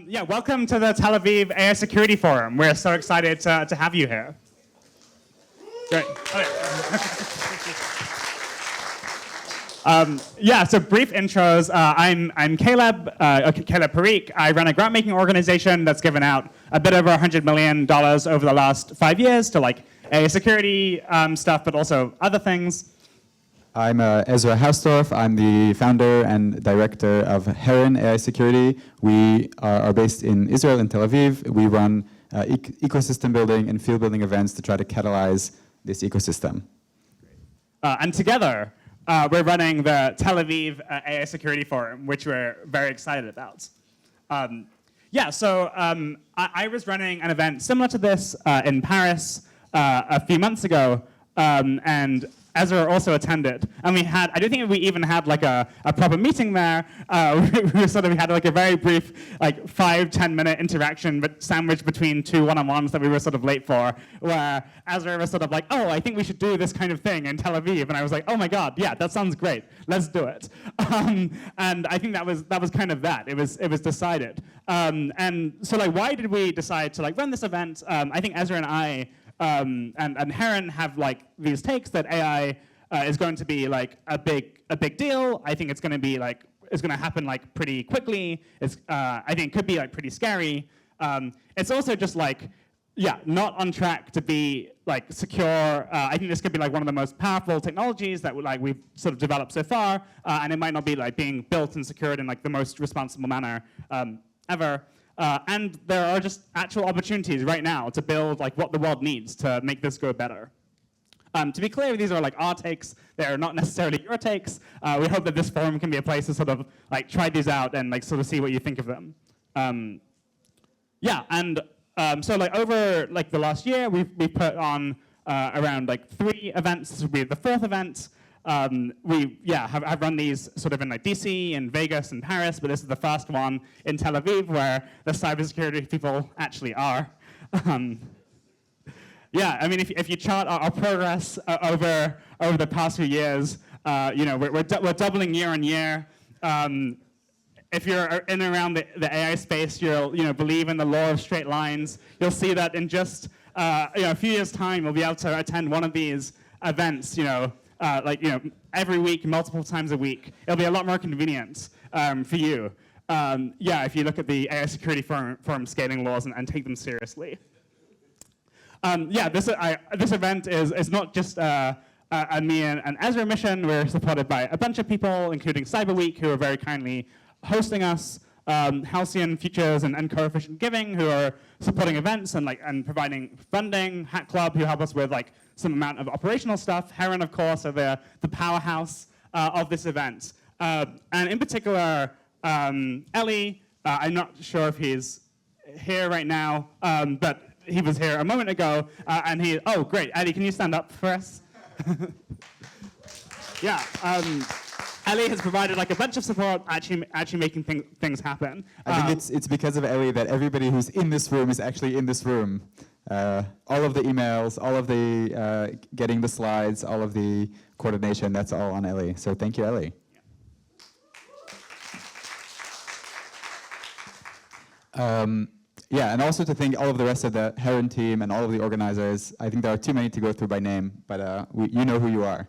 Yeah, welcome to the Tel Aviv AI Security Forum. We're so excited to have you here. Great. Okay. Yeah, so brief intros. I'm Caleb, Caleb Parikh. I run a grant-making organization that's given out a bit over $100 million over the last 5 years to like AI security stuff, but also other things. I'm Ezra Hausdorff. I'm the founder and director of Heron AI Security. We are based in Israel, in Tel Aviv. We run ecosystem building and field building events to try to catalyze this ecosystem. And together, we're running the Tel Aviv AI Security Forum, which we're very excited about. Yeah, so I was running an event similar to this in Paris a few months ago, and Ezra also attended, and I don't think we even had like a proper meeting there. We had like a very brief, like 5-10 minute interaction, but sandwiched between two one-on-ones that we were sort of late for, where Ezra was sort of like, oh, I think we should do this kind of thing in Tel Aviv, and I was like, oh my God, yeah, that sounds great, let's do it. And I think that was kind of that. It was decided. And so like, why did we decide to like run this event? I think Ezra and I. And Heron have like these takes that AI is going to be like a big deal. I think it's going to be like it's going to happen like pretty quickly. I think it could be like pretty scary. It's also just like not on track to be like secure. I think this could be like one of the most powerful technologies that we've sort of developed so far, and it might not be like being built and secured in like the most responsible manner ever. And there are just actual opportunities right now to build like what the world needs to make this go better. To be clear, these are like our takes. They're not necessarily your takes. We hope that this forum can be a place to sort of like try these out and like sort of see what you think of them. So like over like the last year, we've put on around like 3 events. This will be the 4th event. Have run these sort of in like DC and Vegas and Paris, but this is the first one in Tel Aviv where the cybersecurity people actually are. I mean, if you chart our progress over the past few years, we're doubling year on year. If you're in and around the AI space, you'll believe in the law of straight lines. You'll see that in just a few years' time, you'll be able to attend one of these events. Every week, multiple times a week. It'll be a lot more convenient for you. If you look at the AI security forum scaling laws and take them seriously. This event is not just a me and Ezra mission. We're supported by a bunch of people, including Cyber Week, who are very kindly hosting us. Halcyon Futures and Coefficient Giving, who are supporting events and providing funding. Hack Club, who help us with like some amount of operational stuff. Heron, of course, are the powerhouse of this event. And in particular, Ellie, I'm not sure if he's here right now, but he was here a moment ago, oh great, Ellie, can you stand up for us? Ellie has provided like a bunch of support, actually making things happen. I think it's because of Ellie that everybody who's in this room is actually in this room. All of the emails, all of the getting the slides, all of the coordination, that's all on Ellie. So thank you, Ellie. And also to thank all of the rest of the Heron team and all of the organizers. I think there are too many to go through by name, but you know who you are.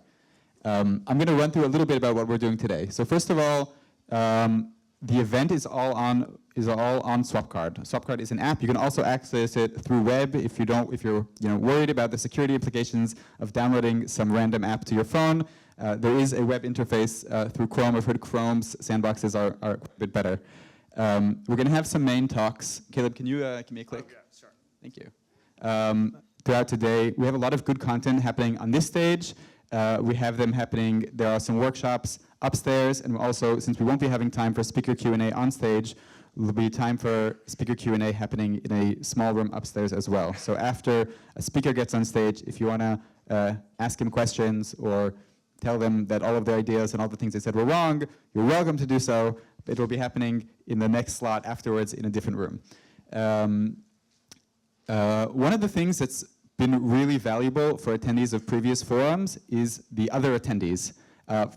I'm going to run through a little bit about what we're doing today. So first of all, the event is all on Swapcard. Swapcard is an app. You can also access it through web if you're worried about the security implications of downloading some random app to your phone. There is a web interface through Chrome. I've heard Chrome's sandboxes are a bit better. We're going to have some main talks. Caleb, can you give me a click? Yeah, sure. Thank you. Throughout today, we have a lot of good content happening on this stage. We have them happening. There are some workshops upstairs, and also, since we won't be having time for speaker Q&A on stage, there'll be time for speaker Q&A happening in a small room upstairs as well. So after a speaker gets on stage, if you want to ask him questions or tell them that all of their ideas and all the things they said were wrong, you're welcome to do so. It will be happening in the next slot afterwards in a different room. One of the things that's been really valuable for attendees of previous forums is the other attendees.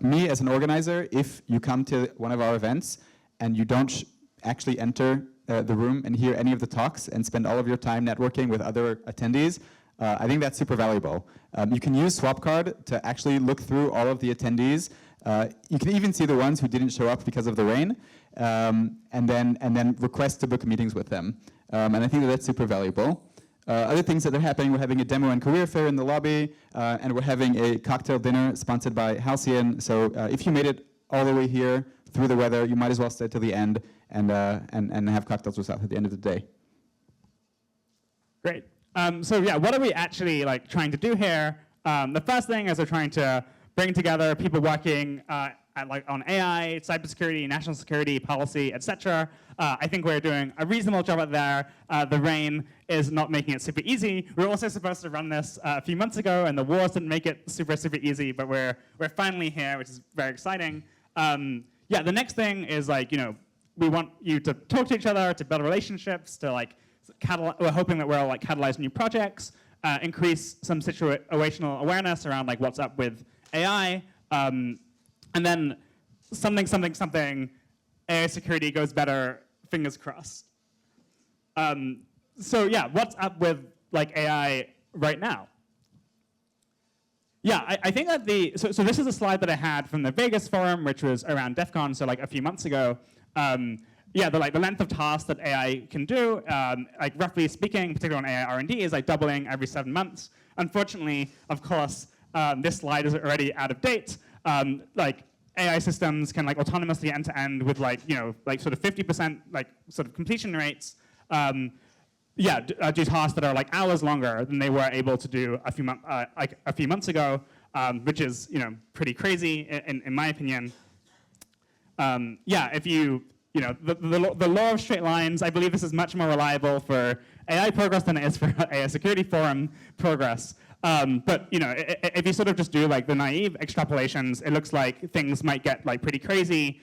Me as an organizer, if you come to one of our events and you don't actually enter the room and hear any of the talks and spend all of your time networking with other attendees, I think that's super valuable. You can use Swapcard to actually look through all of the attendees. You can even see the ones who didn't show up because of the rain, and then request to book meetings with them. And I think that's super valuable. Other things that are happening, we're having a demo and career fair in the lobby, and we're having a cocktail dinner sponsored by Halcyon. So if you made it all the way here through the weather, you might as well stay till the end and have cocktails with us at the end of the day. Great. So yeah, what are we actually trying to do here? The first thing is we're trying to bring together people working on AI, cybersecurity, national security, policy, etc. I think we're doing a reasonable job out there. The rain is not making it super easy. We were also supposed to run this a few months ago, and the wars didn't make it super easy. But we're finally here, which is very exciting. Yeah, the next thing is we want you to talk to each other, to build relationships, to we're hoping that we'll catalyze new projects, increase some situational awareness around what's up with AI. And then something, AI security goes better, fingers crossed. So yeah, what's up with AI right now? Yeah, I think that so this is a slide that I had from the Vegas forum, which was around DEF CON, so a few months ago. Yeah, the length of tasks that AI can do, roughly speaking, particularly on AI R&D, is doubling every 7 months. Unfortunately, of course, this slide is already out of date. AI systems can autonomously end-to-end with sort of 50% sort of completion rates. Yeah, do tasks that are hours longer than they were able to do a few months ago, which is pretty crazy in my opinion. Yeah, if the law of straight lines, I believe this is much more reliable for AI progress than it is for AI security forum progress. But if you sort of just do the naive extrapolations, it looks like things might get pretty crazy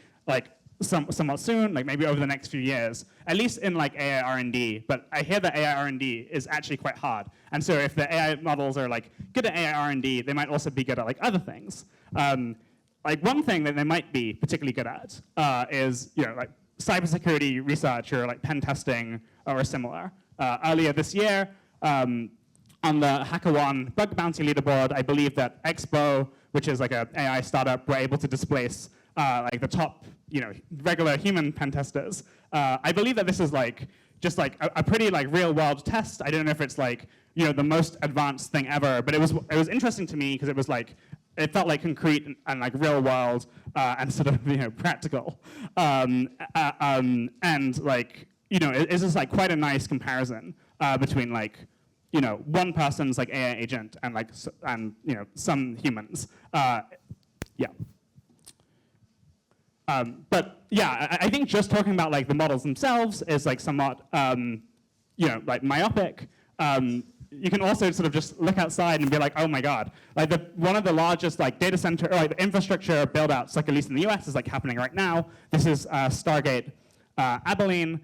somewhat soon, maybe over the next few years, at least in AI R&D. But I hear that AI R&D is actually quite hard. And so if the AI models are good at AI R&D, they might also be good at other things. One thing that they might be particularly good at is cybersecurity research or pen testing or similar. Earlier this year, on the HackerOne bug bounty leaderboard, I believe that Expo, which is an AI startup, were able to displace the top regular human pen testers. I believe that this is just a pretty real world test. I don't know if it's the most advanced thing ever, but it was interesting to me because it was it felt concrete and real world and sort of practical. And it's just quite a nice comparison between one person's AI agent and some humans. Yeah. But yeah, I think just talking about the models themselves is somewhat myopic. You can also sort of just look outside and be oh my god, one of the largest data center or infrastructure build-outs, at least in the US, is happening right now. This is Stargate Abilene.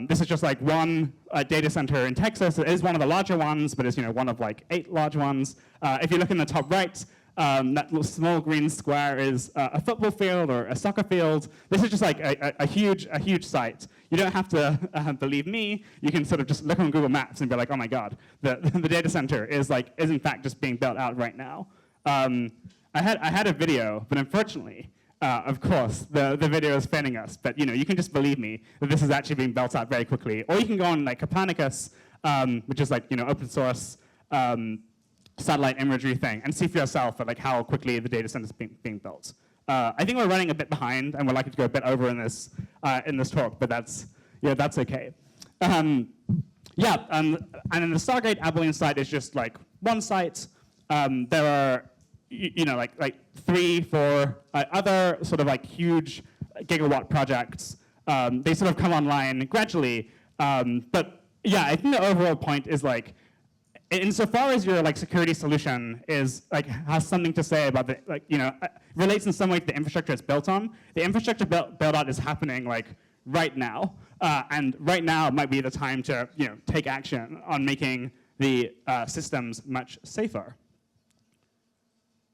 This is just one data center in Texas. It is one of the larger ones, but it's one of 8 large ones. If you look in the top right, that little small green square is a football field or a soccer field. This is just a huge site. You don't have to believe me. You can sort of just look on Google Maps and be oh my god, the data center is in fact just being built out right now. I had a video, but unfortunately, of course, the video is fanning us. But you can just believe me that this is actually being built out very quickly. Or you can go on Copernicus, which is open source satellite imagery thing, and see for yourself how quickly the data center is being built. I think we're running a bit behind, and we're likely to go a bit over in this talk, but that's okay. Yeah, and then the Stargate Abilene site is just one site. There are 3, 4 other sort of huge gigawatt projects. They sort of come online gradually, but yeah, I think the overall point is insofar as your security solution is has something to say about the relates in some way to the infrastructure it's built on, the infrastructure build out is happening right now, and right now might be the time to take action on making the systems much safer.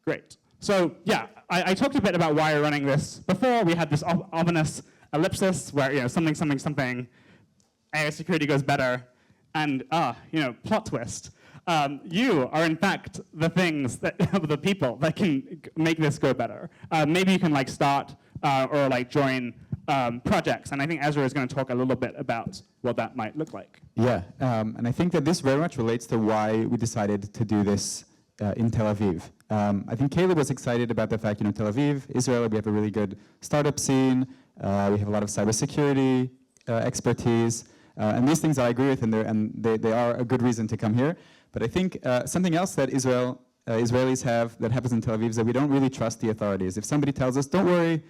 Great. So yeah, I talked a bit about why we're running this before. We had this ominous ellipsis where something AI security goes better, and plot twist. You are in fact the things that the people that can make this go better. Maybe you can like start or like join projects, and I think Ezra is going to talk a little bit about what that might look like. Yeah, and I think that this very much relates to why we decided to do this in Tel Aviv. I think Caleb was excited about the fact, Tel Aviv, Israel, we have a really good startup scene. We have a lot of cybersecurity expertise, and these things I agree with, and they are a good reason to come here. But I think something else that Israelis have that happens in Tel Aviv is that we don't really trust the authorities. If somebody tells us, don't worry,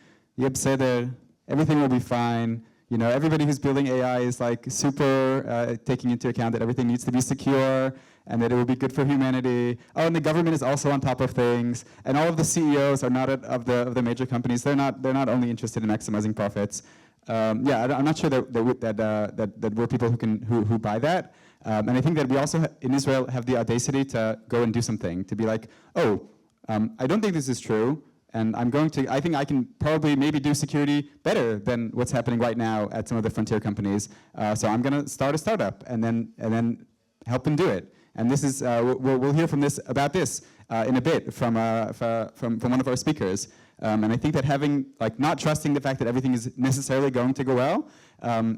everything will be fine. Everybody who's building AI is like super taking into account that everything needs to be secure and that it will be good for humanity. Oh, and the government is also on top of things. And all of the CEOs are not of the major companies. They're not only interested in maximizing profits. I'm not sure that we're people who buy that. And I think that we also in Israel have the audacity to go and do something, to be like, I don't think this is true. And I think I can probably maybe do security better than what's happening right now at some of the frontier companies. So I'm going to start a startup and then help them do it. And this is we'll hear about this in a bit from one of our speakers. And I think that having not trusting the fact that everything is necessarily going to go well,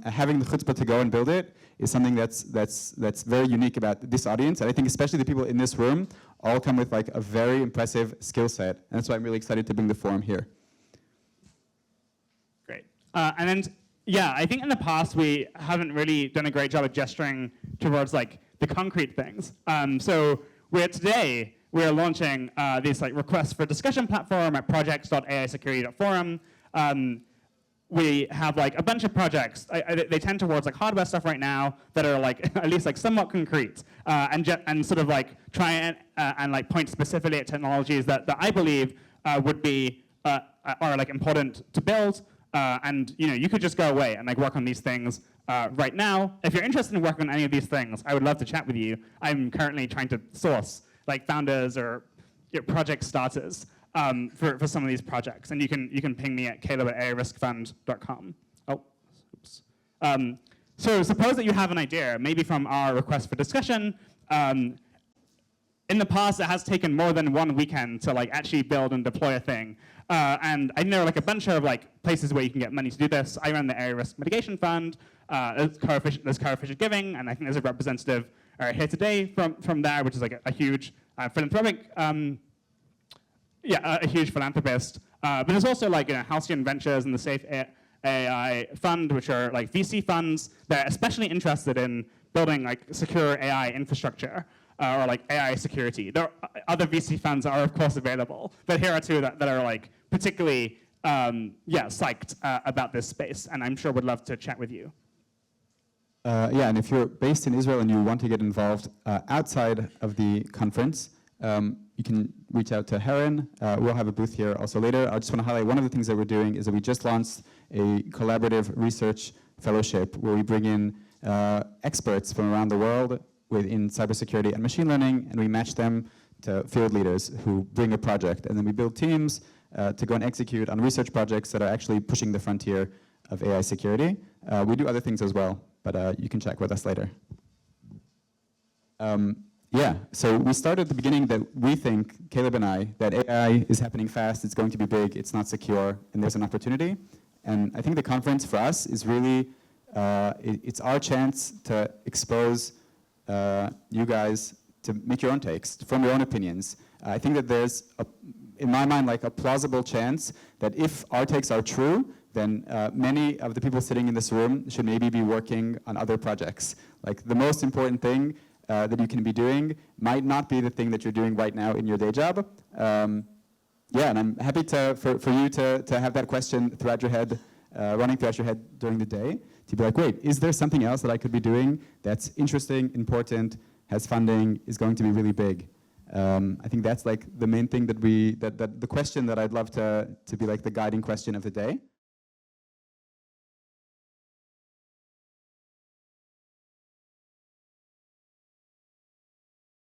having the chutzpah to go and build it is something that's very unique about this audience. And I think especially the people in this room all come with a very impressive skill set. And that's why I'm really excited to bring the forum here. Great. And then, I think in the past we haven't really done a great job of gesturing towards the concrete things. So today we're launching this requests for discussion platform at projects.aisecurity.forum. We have a bunch of projects. They tend towards hardware stuff right now that are at least somewhat concrete and sort of try and point specifically at technologies that I believe would be are important to build. And you could just go away and work on these things right now. If you're interested in working on any of these things, I would love to chat with you. I'm currently trying to source founders or project starters for some of these projects, and you can ping me at caleb@airiskfund.com. Oh, oops. So suppose that you have an idea, maybe from our request for discussion. In the past, it has taken more than one weekend to actually build and deploy a thing. And I know a bunch of places where you can get money to do this. I run the Area Risk Mitigation Fund. There's coefficient giving, and I think there's a representative here today from there, which is a huge philanthropic, a huge philanthropist. But there's also Halcyon Ventures and the Safe AI Fund, which are VC funds that are especially interested in building secure AI infrastructure. Or AI security. There are other VC funds are of course available, but here are two that are particularly psyched about this space, and I'm sure would love to chat with you. And if you're based in Israel and you want to get involved outside of the conference, you can reach out to Heron. We'll have a booth here also later. I just want to highlight one of the things that we're doing is that we just launched a collaborative research fellowship where we bring in experts from around the world within cybersecurity and machine learning, and we match them to field leaders who bring a project. And then we build teams to go and execute on research projects that are actually pushing the frontier of AI security. We do other things as well, but you can check with us later. So we started at the beginning that we think, Caleb and I, that AI is happening fast, it's going to be big, it's not secure, and there's an opportunity. And I think the conference for us is really, it's our chance to expose you guys to make your own takes, from your own opinions. I think that there's, in my mind, a plausible chance that if our takes are true, then many of the people sitting in this room should maybe be working on other projects. The most important thing that you can be doing might not be the thing that you're doing right now in your day job. And I'm happy for you to have that question throughout your head, running throughout your head during the day, to be wait, is there something else that I could be doing that's interesting, important, has funding, is going to be really big? I think that's the main thing that the question that I'd love to be the guiding question of the day.